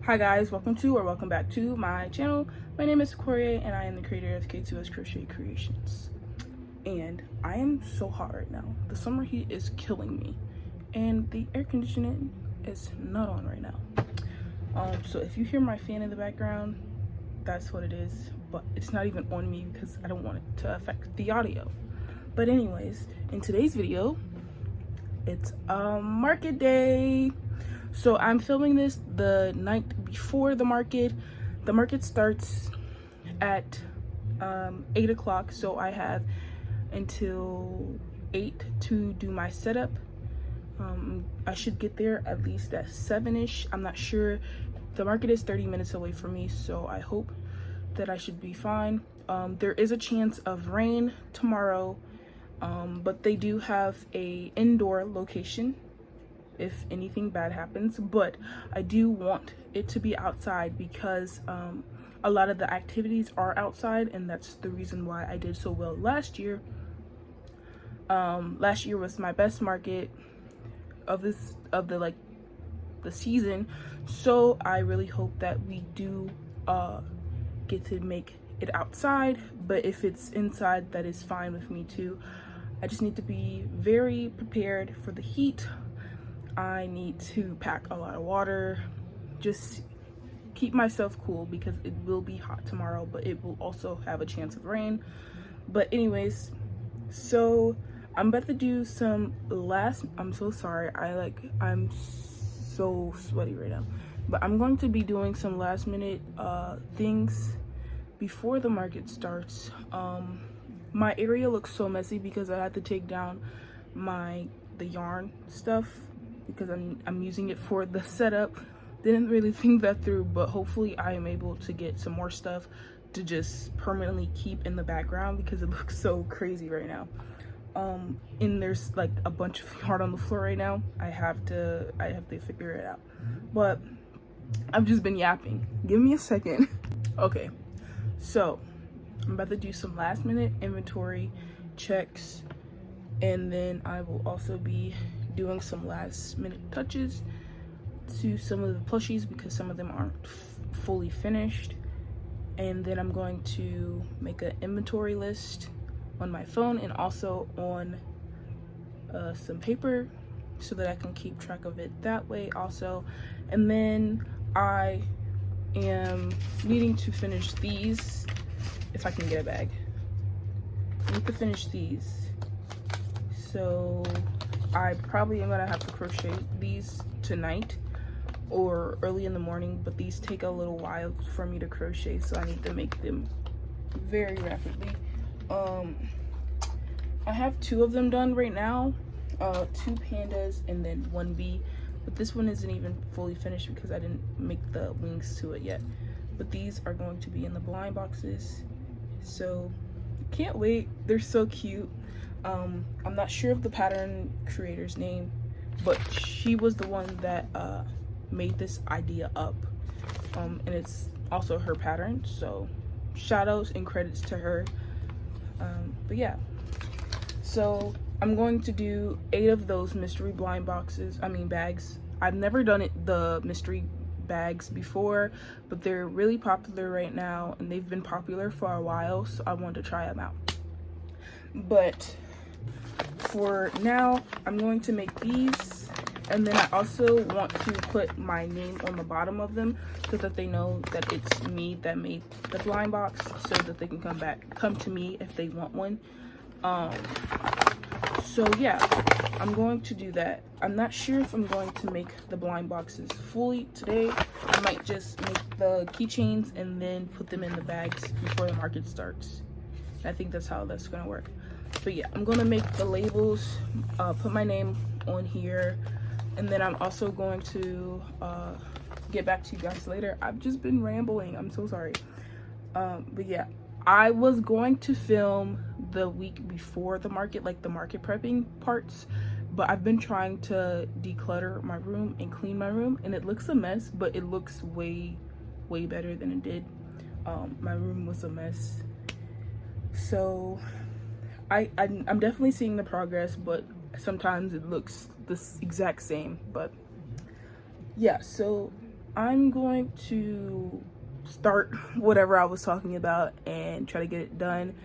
Hi guys, welcome back to my channel. My name is Crochet and I am the creator of K2S Crochet Creations. And I am so hot right now. The summer heat is killing me and the air conditioning is not on right now. So if you hear my fan in the background, that's what it is, but it's not even on me because I don't want it to affect the audio. But anyways, in today's video, it's market day. So I'm filming this the night before the market. The market starts at 8 o'clock, so I have until 8 to do my setup. I should get there at least at 7ish. I'm not sure. The market is 30 minutes away from me, so I hope that I should be fine. There is a chance of rain tomorrow, but they do have a indoor location if anything bad happens, but I do want it to be outside because a lot of the activities are outside, and that's the reason why I did so well last year. Last year was my best market of the season, so I really hope that we do get to make it outside, but if it's inside, that is fine with me too. I just need to be very prepared for the heat. I need to pack a lot of water, just keep myself cool because it will be hot tomorrow, but it will also have a chance of rain. But anyways, so I'm about to do some I'm so sorry, I'm so sweaty right now, but I'm going to be doing some last minute things before the market starts. My area looks so messy because I had to take down the yarn stuff because I'm using it for the setup. Didn't really think that through, but hopefully I am able to get some more stuff to just permanently keep in the background because it looks so crazy right now. And there's like a bunch of yarn on the floor right now. I have to figure it out, but I've just been yapping. Give me a second. Okay, so I'm about to do some last minute inventory checks, and then I will also be doing some last minute touches to some of the plushies because some of them aren't fully finished. And then I'm going to make an inventory list on my phone and also on some paper so that I can keep track of it that way also. And then I am needing to finish these if I can get a bag. I need to finish these, so I probably am gonna have to crochet these tonight or early in the morning, but these take a little while for me to crochet, so I need to make them very rapidly. I have 2 of them done right now, 2 pandas and then 1 bee, but this one isn't even fully finished because I didn't make the wings to it yet. But these are going to be in the blind boxes, so can't wait. They're so cute. I'm not sure of the pattern creator's name, but she was the one that made this idea up, and it's also her pattern, so shout outs and credits to her. But yeah, so I'm going to do 8 of those mystery blind bags. I've never done the mystery bags before, but they're really popular right now and they've been popular for a while, so I wanted to try them out. But for now, I'm going to make these, and then I also want to put my name on the bottom of them so that they know that it's me that made the blind box, so that they can come to me if they want one. So yeah, I'm going to do that. I'm not sure if I'm going to make the blind boxes fully today. I might just make the keychains and then put them in the bags before the market starts. I think that's how that's gonna work. But yeah, I'm gonna make the labels, put my name on here, and then I'm also going to get back to you guys later. I've just been rambling, I'm so sorry. But yeah, I was going to film the week before the market, like the market prepping parts, but I've been trying to declutter my room and clean my room, and it looks a mess, but it looks way better than it did. My room was a mess, so I'm definitely seeing the progress, but sometimes it looks the exact same. But yeah, so I'm going to start whatever I was talking about and try to get it done.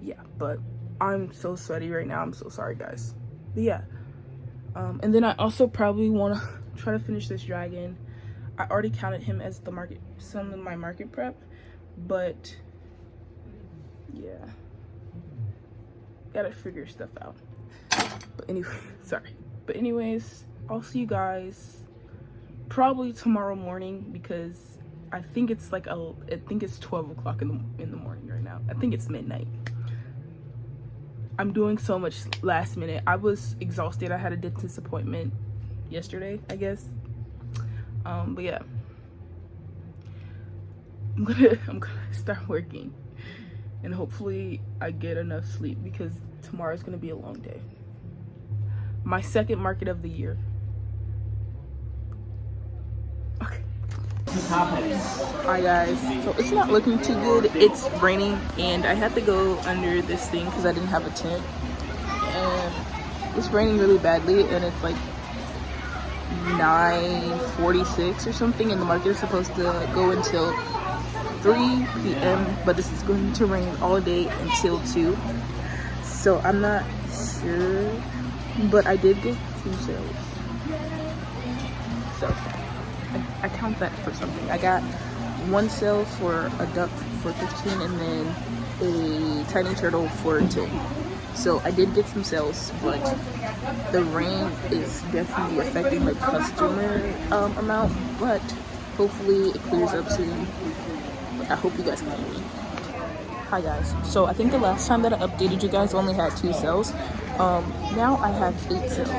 Yeah, but I'm so sweaty right now. I'm so sorry, guys. But yeah, and then I also probably want to try to finish this dragon. I already counted him as the market, some of my market prep, but yeah, gotta figure stuff out. But anyway, sorry. But anyways, I'll see you guys probably tomorrow morning, because I think it's like I think it's 12 o'clock in the morning right now. I think it's midnight. I'm doing so much last minute. I was exhausted. I had a dentist appointment yesterday, I guess. But yeah, I'm gonna start working, and hopefully I get enough sleep, because tomorrow's gonna be a long day. My second market of the year. Okay. Hi guys, so it's not looking too good. It's raining and I had to go under this thing because I didn't have a tent, and it's raining really badly, and it's like 9:46 or something, and the market is supposed to go until 3 p.m. but this is going to rain all day until 2, so I'm not sure, but I did get 2 sales, so I count that for something. I got 1 sale for a duck for 15 and then a tiny turtle for 10. So I did get some sales, but the rain is definitely affecting the customer amount, but hopefully it clears up soon. I hope you guys can hear me. Hi guys, so I think the last time that I updated you guys only had 2 sales. Now I have 8 sales,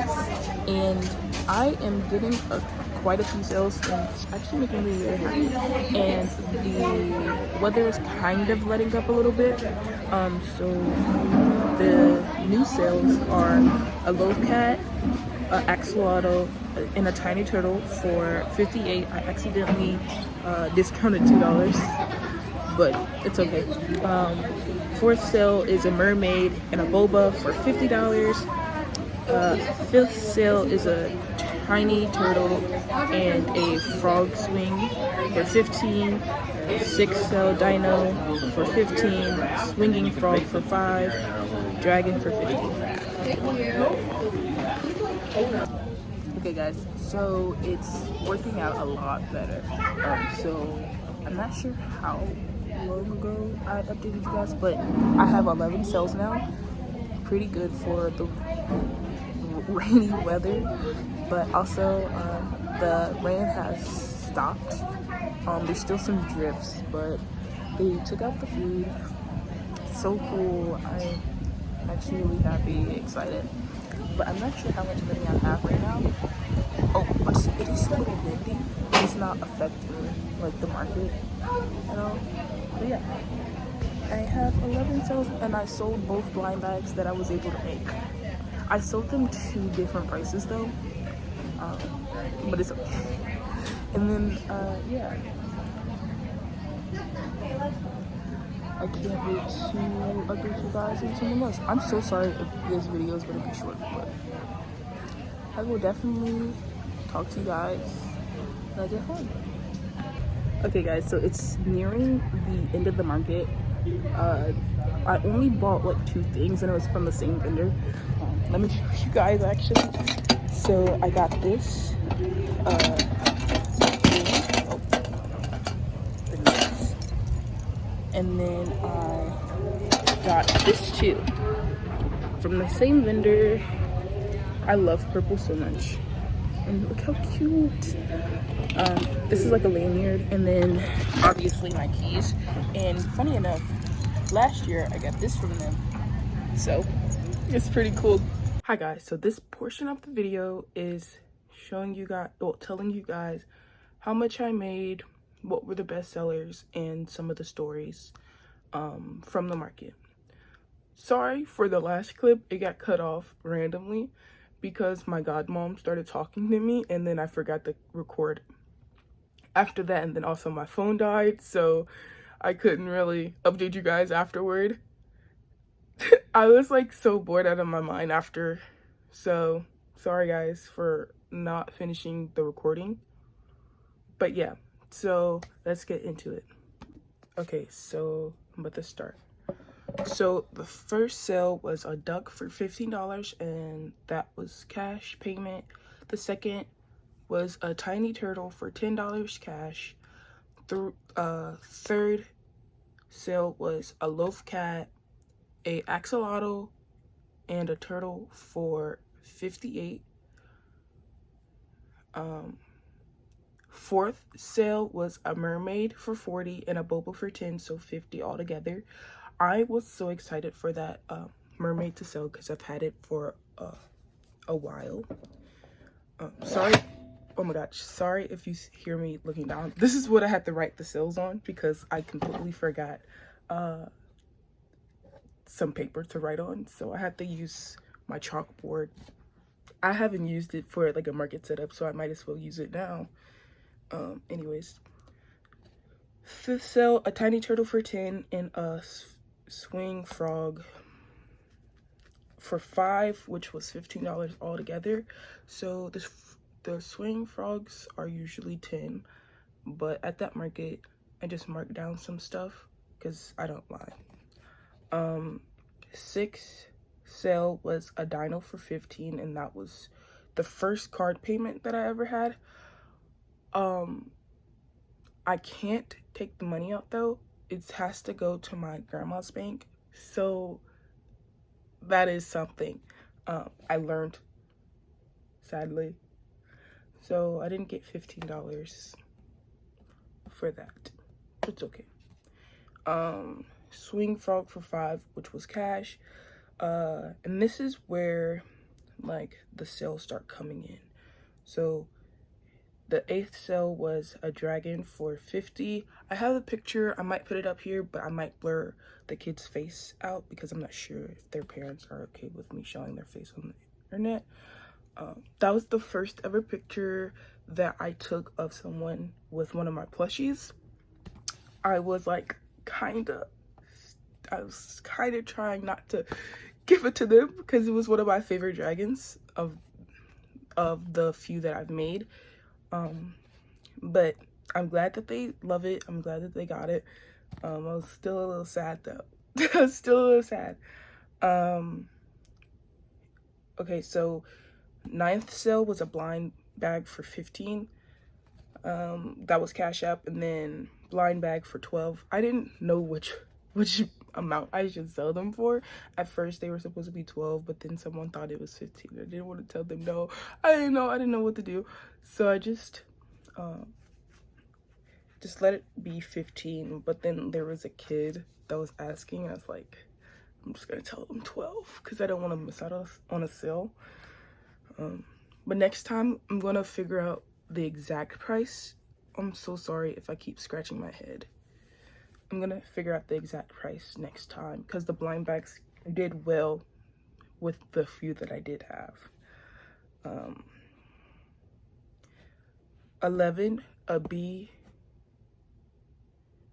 and I am getting quite a few sales, and it's actually making me really happy. And the weather is kind of letting up a little bit, so the new sales are a loaf cat, an axolotl, and a tiny turtle for $58. I accidentally discounted $2, but it's okay. Fourth sale is a mermaid and a boba for $50. Fifth sale is a tiny turtle and a frog swing for 15. Sixth sale dino for 15. Swinging frog for 5. Dragon for 15. Okay guys, so it's working out a lot better. So I'm not sure how long ago I updated you guys, but I have 11 sales now. Pretty good for the rainy weather, but also the rain has stopped. There's still some drips, but they took out the food. So cool. I'm actually really happy, excited, but I'm not sure how much money I have right now. Oh, but it is a little windy. It's not affecting like the market at all. But yeah, I have 11 sales, and I sold both blind bags that I was able to make. I sold them 2 different prices though, but it's okay. And then yeah, I can't wait to update you guys on something else. I'm so sorry if this video is gonna be short, but I will definitely talk to you guys when I get home. Okay guys, so it's nearing the end of the market. I only bought like 2 things, and it was from the same vendor. Let me show you guys actually. So I got this. And then I got this too from the same vendor. I love purple so much, and look how cute. This is like a lanyard, and then obviously my keys. And funny enough, last year I got this from them, so it's pretty cool. Hi guys, so this portion of the video is showing you guys, well, telling you guys how much I made, what were the best sellers, and some of the stories from the market. Sorry for the last clip, it got cut off randomly because my godmom started talking to me, and then I forgot to record after that, and then also my phone died, so I couldn't really update you guys afterward. I was like so bored out of my mind after, so sorry guys for not finishing the recording. But yeah, so let's get into it. Okay, so I'm about to start. So the first sale was a duck for $15, and that was cash payment. The second was a tiny turtle for $10 cash. The third sale was a loaf cat, a axolotl, and a turtle for $58. Fourth sale was a mermaid for $40 and a boba for $10, so $50 altogether. I was so excited for that mermaid to sell because I've had it for a while. Sorry, oh my gosh, sorry if you hear me looking down. This is what I had to write the sales on because I completely forgot some paper to write on, so I had to use my chalkboard. I haven't used it for like a market setup, so I might as well use it now. Anyways, fifth sale, a tiny turtle for 10 and a swing frog for $5, which was $15 altogether. So the swing frogs are usually 10, but at that market I just marked down some stuff because I don't lie. Sixth sale was a dino for 15, and that was the first card payment that I ever had. I can't take the money out though. It has to go to my grandma's bank, so that is something I learned, sadly. So I didn't get $15 for that. It's okay. Swing frog for $5, which was cash. And this is where like the sales start coming in. So the eighth sale was a dragon for $50. I have a picture. I might put it up here, but I might blur the kid's face out because I'm not sure if their parents are okay with me showing their face on the internet. That was the first ever picture that I took of someone with one of my plushies. I was kind of trying not to give it to them because it was one of my favorite dragons of the few that I've made. But I'm glad that they love it. I'm glad that they got it. I was still a little sad though. I was still a little sad. Okay, so ninth sale was a blind bag for 15. That was Cash App, and then blind bag for 12. I didn't know which amount I should sell them for. At first they were supposed to be 12, but then someone thought it was 15. I didn't want to tell them no. I didn't know what to do. So I just let it be 15. But then there was a kid that was asking, and I was like, I'm just gonna tell them 12 because I don't want to miss out on a sale. But next time I'm gonna figure out the exact price. I'm so sorry if I keep scratching my head. I'm gonna figure out the exact price next time because the blind bags did well with the few that I did have. 11, a bee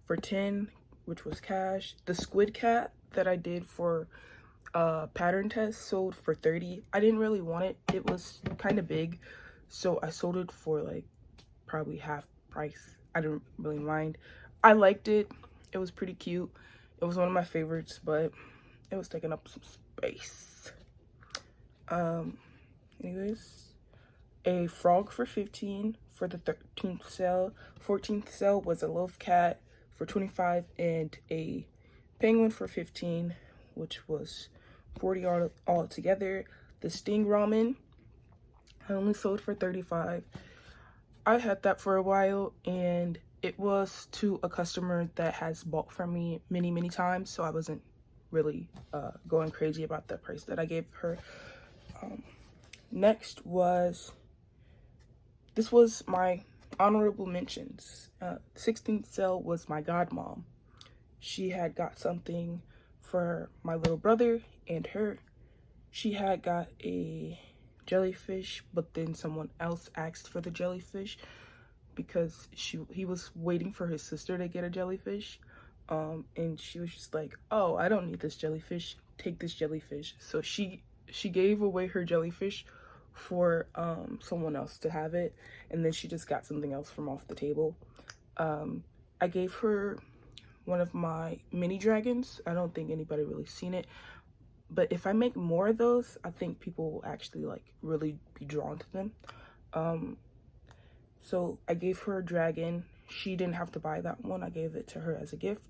for 10, which was cash. The squid cat that I did for pattern test sold for 30. I didn't really want it. It was kind of big, so I sold it for like probably half price. I didn't really mind. I liked it. It was pretty cute. It was one of my favorites, but it was taking up some space. Anyways, a frog for 15 for the 13th sale. 14th sale was a loaf cat for 25 and a penguin for 15, which was 40 all together. The sting ramen I only sold for 35. I had that for a while, and it was to a customer that has bought from me many times, so I wasn't really going crazy about the price that I gave her. Next was, this was my honorable mentions. 16th sale was my godmom. She had got something for my little brother and her. She had got a jellyfish, but then someone else asked for the jellyfish because he was waiting for his sister to get a jellyfish. And she was just like, oh, I don't need this jellyfish, take this jellyfish. So she gave away her jellyfish for someone else to have it, and then she just got something else from off the table. I gave her one of my mini dragons. I don't think anybody really seen it, but if I make more of those, I think people will actually like really be drawn to them. So I gave her a dragon. She didn't have to buy that one. I gave it to her as a gift.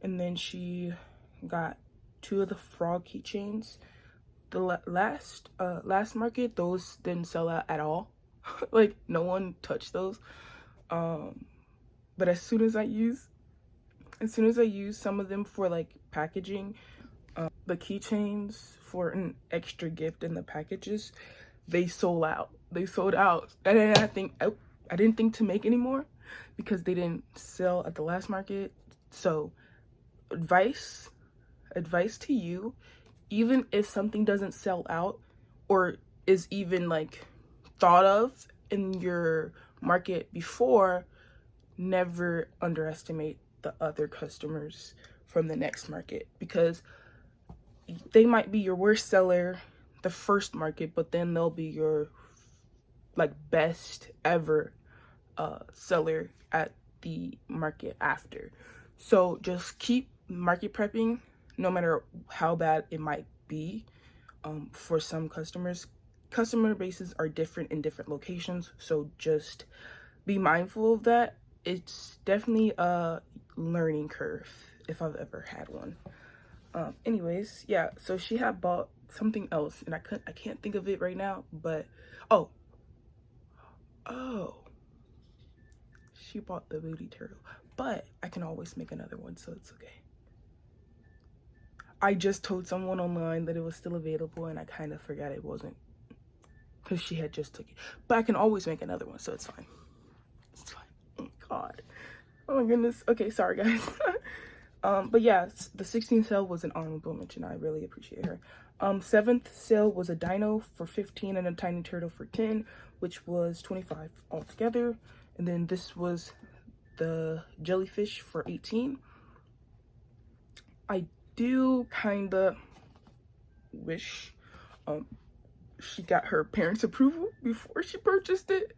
And then she got 2 of the frog keychains. The last market, those didn't sell out at all. Like, no one touched those. But as soon as I use some of them for like packaging, the keychains for an extra gift in the packages, they sold out. And then I didn't think to make any more because they didn't sell at the last market. So advice to you, even if something doesn't sell out or is even like thought of in your market before, never underestimate the other customers from the next market, because they might be your worst seller the first market, but then they'll be your like best ever seller at the market after. So just keep market prepping, no matter how bad it might be. For some customers, customer bases are different in different locations, so just be mindful of that. It's definitely a learning curve if I've ever had one. Anyways, yeah, so she had bought something else and I can't think of it right now, but oh, she bought the booty turtle, but I can always make another one, so it's okay. I just told someone online that it was still available and I kind of forgot it wasn't, because she had just took it, but I can always make another one, so it's fine. It's fine. Oh my god, oh my goodness. Okay, sorry guys. But yeah, the 16th sale was an honorable mention. I really appreciate her. 7th sale was a dino for 15 and a tiny turtle for 10, which was 25 altogether. And then this was the jellyfish for 18. I do kind of wish she got her parents' approval before she purchased it.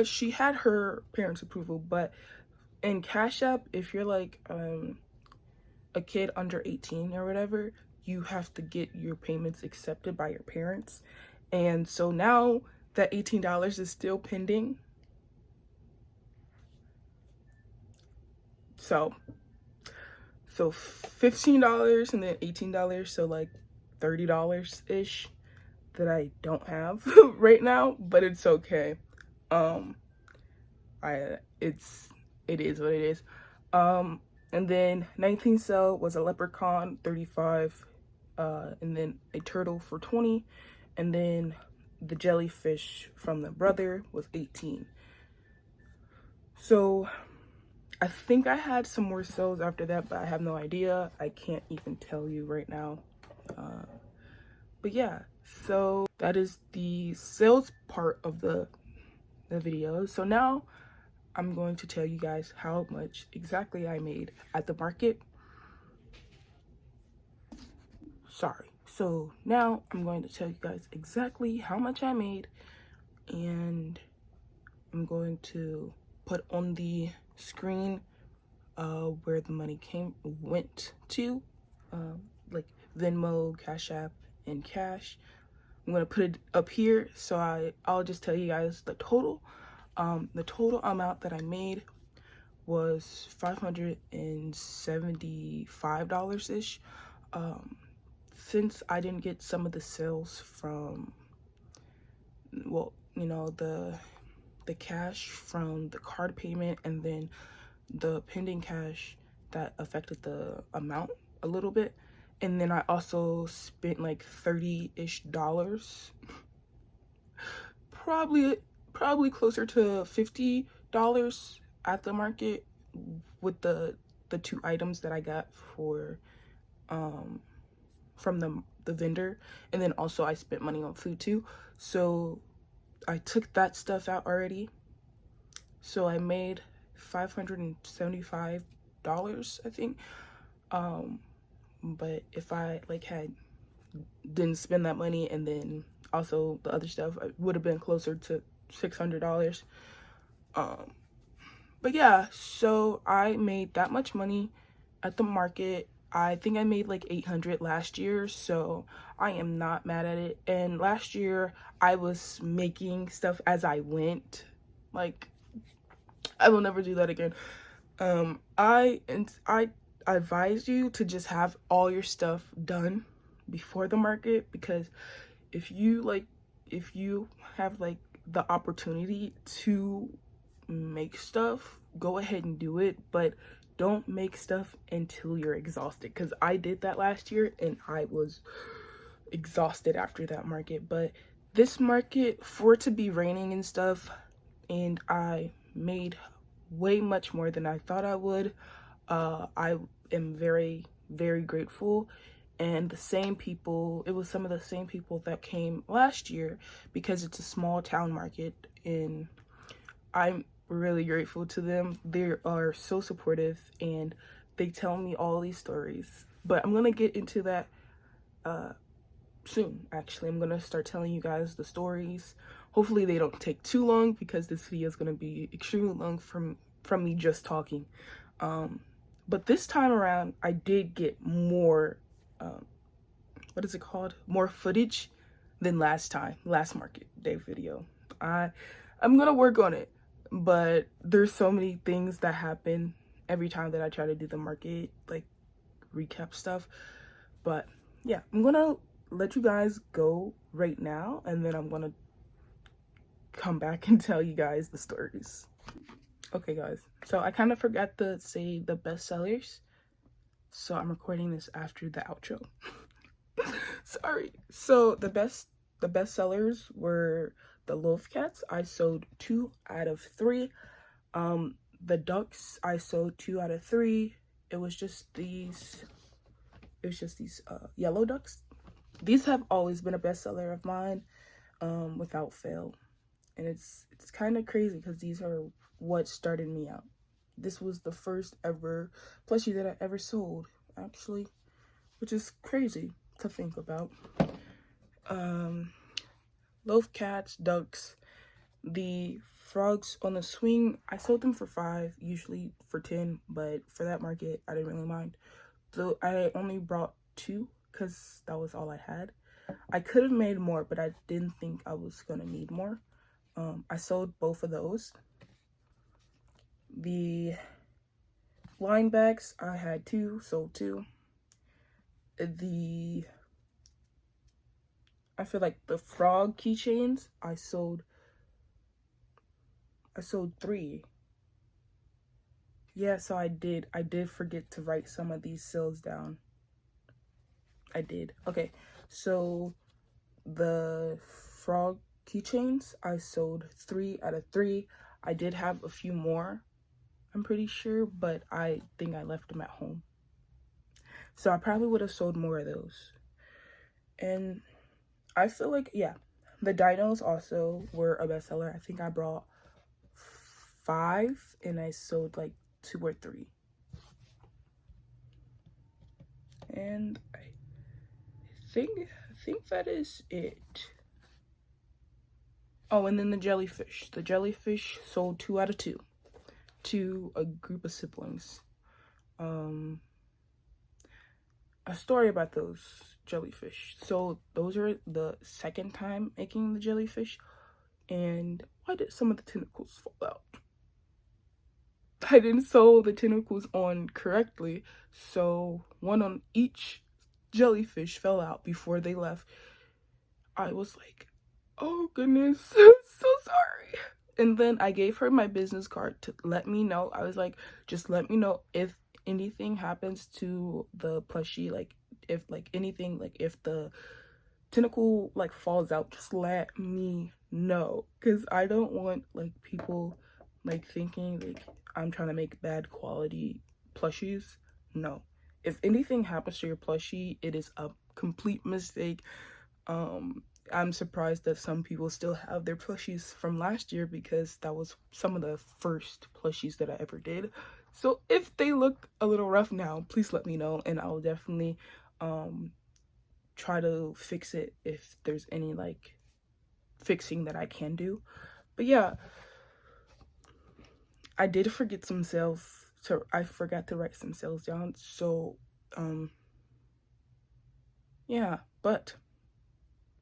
She had her parents' approval, but in Cash App, if you're like a kid under 18 or whatever, you have to get your payments accepted by your parents. And so now that $18 is still pending. So $15 and then $18, so like $30 ish that I don't have right now, but it's okay. It is what it is. And then 19th sale was a leprechaun, 35, and then a turtle for 20, and then the jellyfish from the brother was 18. So I think I had some more sales after that, but I have no idea. I can't even tell you right now. But yeah, so that is the sales part of the video. So now I'm going to tell you guys how much exactly I made at the market. Sorry. So now I'm going to tell you guys exactly how much I made, and I'm going to put on the screen where the money went to, like Venmo, Cash App, and Cash. I'm going to put it up here, so I'll just tell you guys the total. The total amount that I made was $575 ish. Since I didn't get some of the sales from, well, you know, the cash from the card payment and then the pending cash, that affected the amount a little bit. And then I also spent like $30-ish, probably closer to $50 at the market with the 2 items that I got for from the vendor. And then also I spent money on food too, so I took that stuff out already. So I made $575, I think. But if I like didn't spend that money and then Also, the other stuff would have been closer to $600. But yeah, so I made that much money at the market. I think I made like 800 last year, so I am not mad at it. And last year I was making stuff as I went. Like, I will never do that again. I advise you to just have all your stuff done before the market, because if you have like the opportunity to make stuff, go ahead and do it, but don't make stuff until you're exhausted, because I did that last year and I was exhausted after that market. But this market, for it to be raining and stuff, and I made way much more than I thought I would. I am very, very grateful. And the same people, it was some of the same people that came last year, because it's a small town market, and I'm really grateful to them. They are so supportive and they tell me all these stories. But I'm gonna get into that soon. Actually, I'm gonna start telling you guys the stories. Hopefully they don't take too long, because this video is gonna be extremely long from me just talking. But this time around I did get more what is it called, more footage than last market day video. I'm gonna work on it, but there's so many things that happen every time that I try to do the market like recap stuff. But yeah, I'm gonna let you guys go right now, and then I'm gonna come back and tell you guys the stories. Okay guys, so I kind of forgot to say the best sellers, so I'm recording this after the outro. Sorry. So the best sellers were the loaf cats. I sold 2 out of 3. The ducks, I sold 2 out of 3. It was just these yellow ducks. These have always been a bestseller of mine, without fail. And it's kind of crazy, because these are what started me out. This was the first ever plushie that I ever sold, actually, which is crazy to think about. Loaf cats, ducks, the frogs on the swing, I sold them for 5, usually for 10, but for that market I didn't really mind. So I only brought 2 because that was all I had. I could have made more, but I didn't think I was gonna need more. I sold both of those. The line bags, I had 2, sold 2. I feel like the frog keychains, I sold 3. Yeah, so I did forget to write some of these sales down. I did. Okay, so the frog keychains, I sold 3 out of 3. I did have a few more, I'm pretty sure, but I think I left them at home. So I probably would have sold more of those. And I feel like, yeah, the dinos also were a bestseller. I think I brought 5 and I sold like 2 or 3. And I think that is it. Oh, and then the jellyfish. The jellyfish sold 2 out of 2 to a group of siblings. A story about those jellyfish. So those are the second time making the jellyfish, and why did some of the tentacles fall out? I didn't sew the tentacles on correctly, so one on each jellyfish fell out before they left. I was like, oh goodness, I'm so sorry. And then I gave her my business card to let me know. I was like, just let me know if anything happens to the plushie, like if like anything, like if the tentacle like falls out, just let me know, because I don't want like people like thinking like I'm trying to make bad quality plushies. No, if anything happens to your plushie, it is a complete mistake. I'm surprised that some people still have their plushies from last year, because that was some of the first plushies that I ever did. So if they look a little rough now, please let me know, and I'll definitely try to fix it if there's any like fixing that I can do. But yeah, I did forget some sales, so I forgot to write some sales down. So yeah, but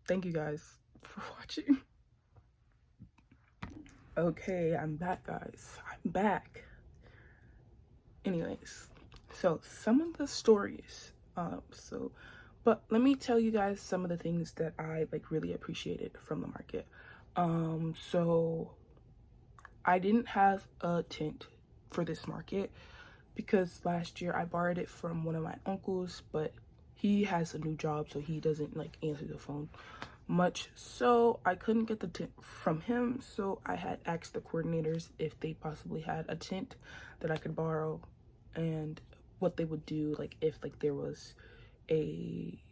thank you guys for watching. Okay, I'm back, guys. I'm back. Anyways, so some of the stories. But let me tell you guys some of the things that I like really appreciated from the market. So I didn't have a tent for this market because last year I borrowed it from one of my uncles, but he has a new job, so he doesn't like answer the phone much, so I couldn't get the tent from him. So I had asked the coordinators if they possibly had a tent that I could borrow and what they would do, like if like there was a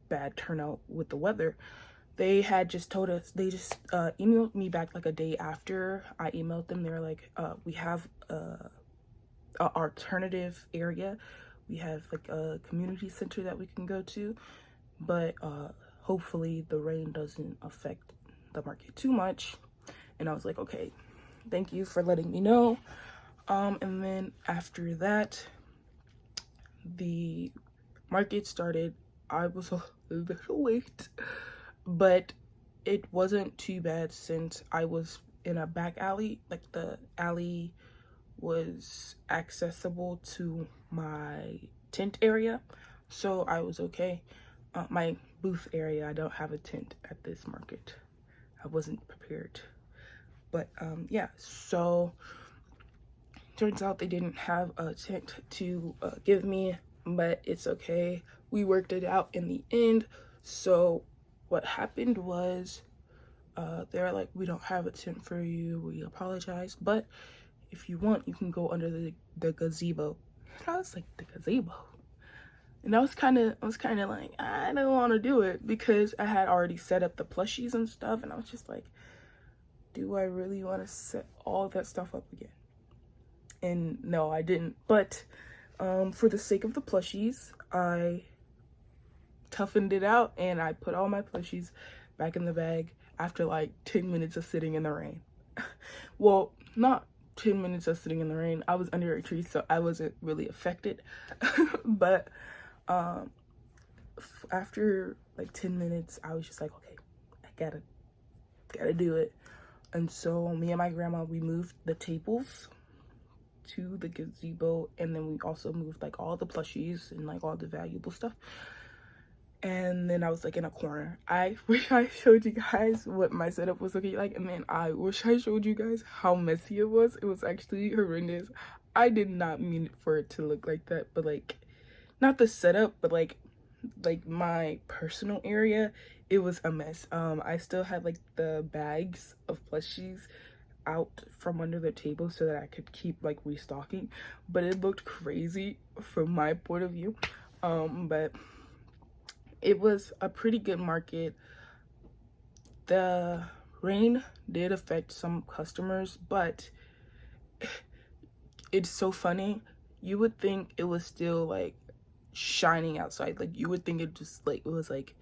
bad turnout with the weather. They had just told us, they just emailed me back like a day after I emailed them. They were like, we have a alternative area, we have like a community center that we can go to, but hopefully the rain doesn't affect the market too much. And I was like, okay, thank you for letting me know. And then after that, the market started. I was a little late, but it wasn't too bad since I was in a back alley. Like the alley was accessible to my tent area, so I was okay. My booth area, I don't have a tent at this market. I wasn't prepared. But yeah, so turns out they didn't have a tent to give me, but it's okay. We worked it out in the end. So what happened was they're like, we don't have a tent for you, we apologize, but if you want, you can go under the gazebo. And I was like, the gazebo? And I was kind of like, I don't want to do it because I had already set up the plushies and stuff, and I was just like, do I really want to set all that stuff up again? And no, I didn't. But for the sake of the plushies, I toughened it out and I put all my plushies back in the bag after like 10 minutes of sitting in the rain. Well, not 10 minutes of sitting in the rain. I was under a tree, so I wasn't really affected. But after like 10 minutes, I was just like, okay, I gotta do it. And so me and my grandma, we moved the tables to the gazebo, and then we also moved like all the plushies and like all the valuable stuff. And then I was like in a corner. I wish I showed you guys what my setup was looking like, and then I wish I showed you guys how messy it was. It was actually horrendous. I did not mean for it to look like that, but like, not the setup, but like my personal area, it was a mess. I still had like the bags of plushies out from under the table so that I could keep like restocking, but it looked crazy from my point of view. But it was a pretty good market. The rain did affect some customers, but it's so funny. You would think it was still like shining outside. Like you would think it just like it was like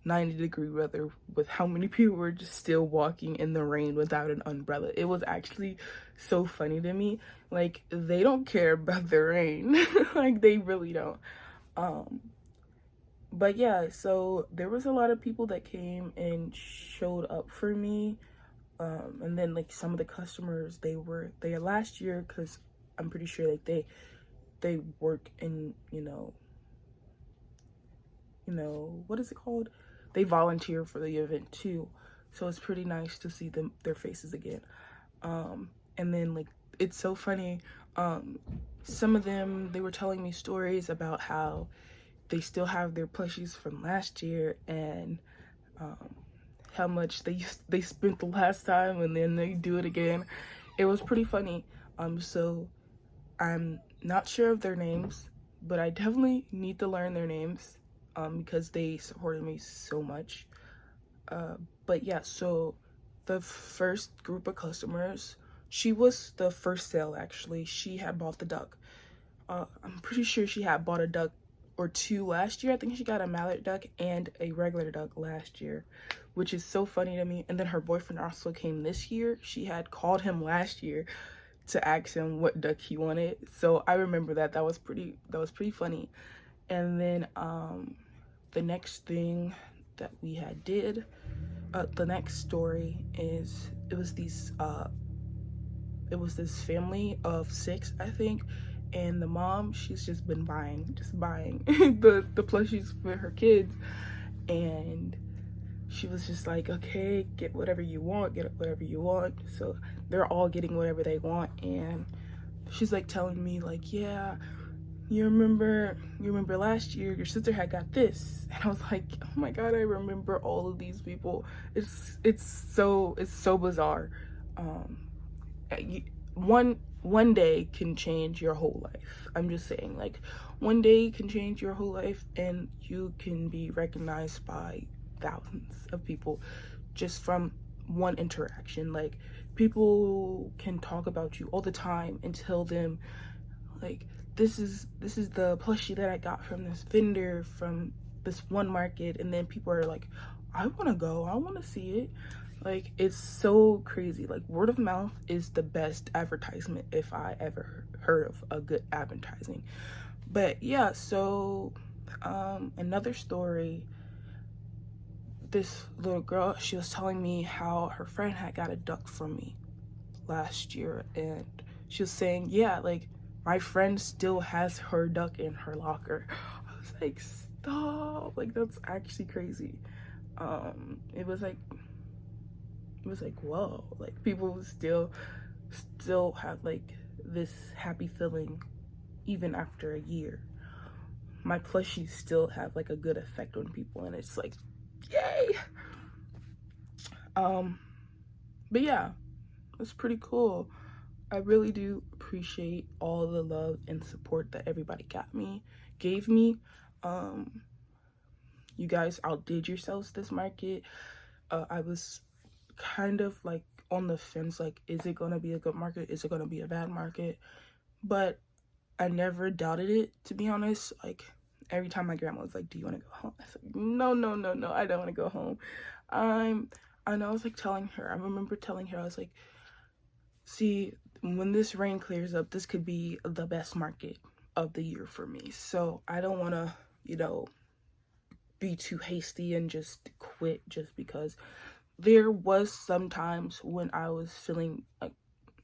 90-degree weather with how many people were just still walking in the rain without an umbrella. It was actually so funny to me. Like they don't care about the rain. Like they really don't. But yeah, so there was a lot of people that came and showed up for me. And then like some of the customers, they were there last year because I'm pretty sure like they work in, you know, what is it called? They volunteer for the event too. So it's pretty nice to see their faces again. And then like, it's so funny. Some of them, they were telling me stories about how they still have their plushies from last year, and how much they spent the last time, and then they do it again. It was pretty funny. So I'm not sure of their names, but I definitely need to learn their names because they supported me so much. But yeah, so the first group of customers, she was the first sale actually. She had bought the duck. I'm pretty sure she had bought a duck or two last year. I think she got a mallard duck and a regular duck last year, which is so funny to me. And then her boyfriend also came this year. She had called him last year to ask him what duck he wanted. So I remember that. That was pretty funny. And then the next thing that we had did, the next story is it was this family of 6, I think, and the mom, she's just been buying the plushies for her kids, and she was just like, okay, get whatever you want, so they're all getting whatever they want. And she's like telling me like, yeah, you remember last year your sister had got this, and I was like, oh my god, I remember all of these people. It's so bizarre. One day can change your whole life. I'm just saying, like, one day can change your whole life, and you can be recognized by thousands of people just from one interaction. Like, people can talk about you all the time and tell them like, this is the plushie that I got from this vendor from this one market, and then people are like, I want to go, I want to see it. Like, it's so crazy. Like, word of mouth is the best advertisement if I ever heard of a good advertising. But yeah, so another story, this little girl, she was telling me how her friend had got a duck from me last year, and she was saying, yeah, like, my friend still has her duck in her locker. I was like, stop, like, that's actually crazy. It was like, whoa, like, people still have like this happy feeling even after a year. My plushies still have like a good effect on people, and it's like, yay. But yeah, it's pretty cool. I really do appreciate all the love and support that everybody gave me. You guys outdid yourselves this market. I was kind of like on the fence, like, is it gonna be a good market? Is it gonna be a bad market? But I never doubted it, to be honest. Like, every time my grandma was like, do you want to go home? I was like, no, I don't want to go home. And I was like I remember telling her, I was like, see, when this rain clears up, this could be the best market of the year for me. So I don't want to, be too hasty and just quit just because. There was sometimes when I was feeling like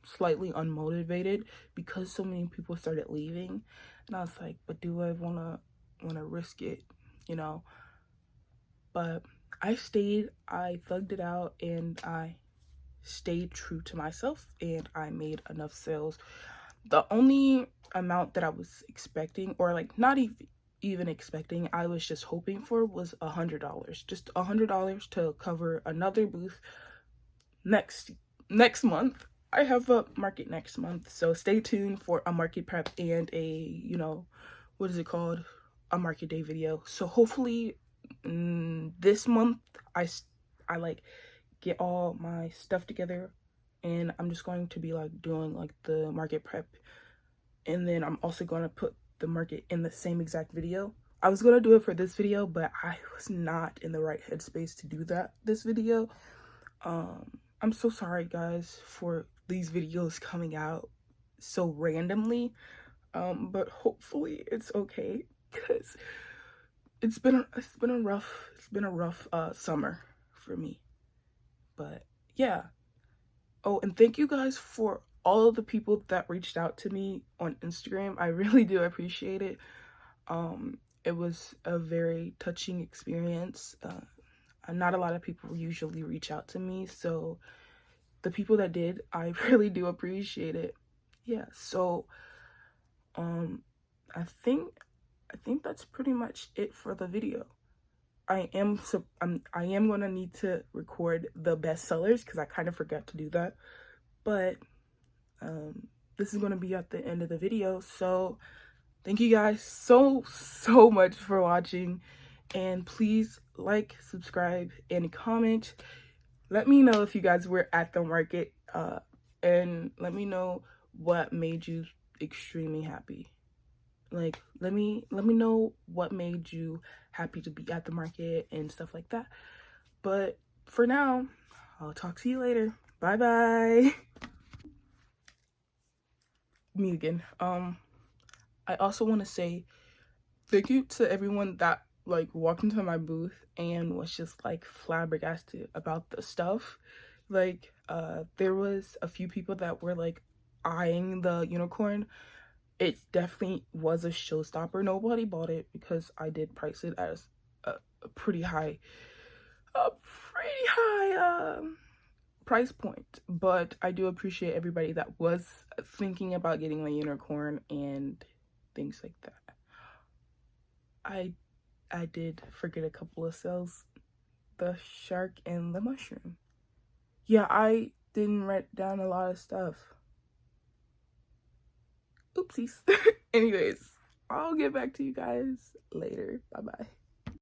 slightly unmotivated because so many people started leaving, and I was like, but do I wanna risk it, But I stayed, I thugged it out, and I stayed true to myself, and I made enough sales. The only amount that I was expecting, or like not even expecting, I was just hoping for, was $100. Just $100 to cover another booth next month. I have a market next month, so stay tuned for a market prep and a, what is it called, a market day video. So hopefully this month I like get all my stuff together, and I'm just going to be like doing like the market prep, and then I'm also going to put the market in the same exact video. I was going to do it for this video, but I was not in the right headspace to do this video. I'm so sorry guys for these videos coming out so randomly, but hopefully it's okay, because it's been a rough summer for me. But yeah. Oh, and thank you guys for all of the people that reached out to me on Instagram. I really do appreciate it. It was a very touching experience. Not a lot of people usually reach out to me, so the people that did, I really do appreciate it. Yeah, so I think that's pretty much it for the video. I am gonna need to record the bestsellers because I kind of forgot to do that, but this is gonna be at the end of the video. So thank you guys so much for watching, and please like, subscribe, and comment. Let me know if you guys were at the market, and let me know what made you extremely happy. Like, let me know what made you happy to be at the market and stuff like that. But for now, I'll talk to you later. Bye bye. Me again. I also want to say thank you to everyone that like walked into my booth and was just like flabbergasted about the stuff. Like there was a few people that were like eyeing the unicorn. It definitely was a showstopper. Nobody bought it because I did price it as a pretty high price point. But I do appreciate everybody that was thinking about getting the unicorn and things like that. I did forget a couple of cells, the shark and the mushroom. Yeah, I didn't write down a lot of stuff. Oopsies. Anyways, I'll get back to you guys later. Bye bye.